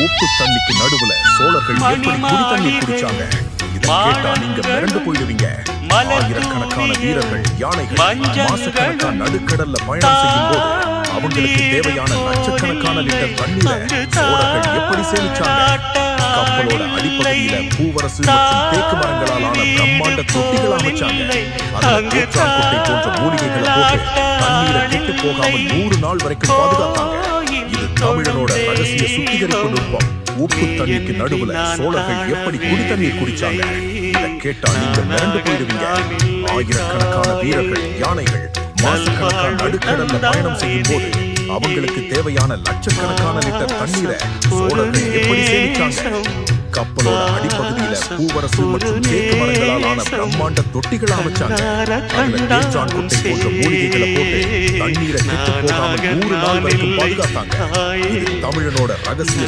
உப்பு தண்ணிக்கு நடுவுல சோழர்கள் எப்படி குடி தண்ணீர் குடிச்சாங்க? இதை கேட்டா நீங்க மிரண்டு போயிடுவீங்க. ஆயிரக்கணக்கான வீரர்கள், யானைகள் மாசக்கணக்கான நடுக்கடல்ல பயணம் செய்யும் போது அவங்களுக்கு தேவையான லட்சக்கணக்கான லிட்டர் தண்ணீரை சோழர்கள் எப்படி சேமிச்சாங்க? கப்பலோட அடிப்பகுதியில பூவரசு மற்றும் தேக்கு மரங்களால் ஆன பிரம்மாண்ட தொட்டிகள் அமைச்சாங்க. அதுல தேற்றாக்கொட்டை போன்ற மூலிகைகளை போட்டு தண்ணீரை கெட்டு போகாமல் 100 நாள் வரைக்கும் பாதுகாத்தாங்க. இது தமிழனோட ரகசிய சுத்திகரிப்பு நுட்பம். உப்பு தண்ணிக்கு நடுவுல சோழர்கள் எப்படி குடி தண்ணீர் குடிச்சாங்க? இதை கேட்டா நீங்க மிரண்டு போயிடுவீங்க. ஆயிரக்கணக்கான வீரர்கள், யானைகள் மாசக்கணக்கான நடுக்கடல்ல பயணம் செய்யும் போது அவங்களுக்கு தேவையான லட்சக்கணக்கான லிட்டர் தண்ணீரை சோழர்கள் எப்படி சேமிச்சாங்க? கப்பலோட அடிப்பகுதியில பூவரசு மற்றும் தேக்கு மரங்களால் ஆன பிரம்மாண்ட தொட்டிகள் அமைச்சாங்க. அதுல தேற்றான்கொட்டை போன்ற மூலிகைகளை போட்டு தண்ணீரை கெட்டு போகாமல் 100 நாள் வரைக்கும் பாதுகாத்தாங்க. இது தமிழனோட ரகசிய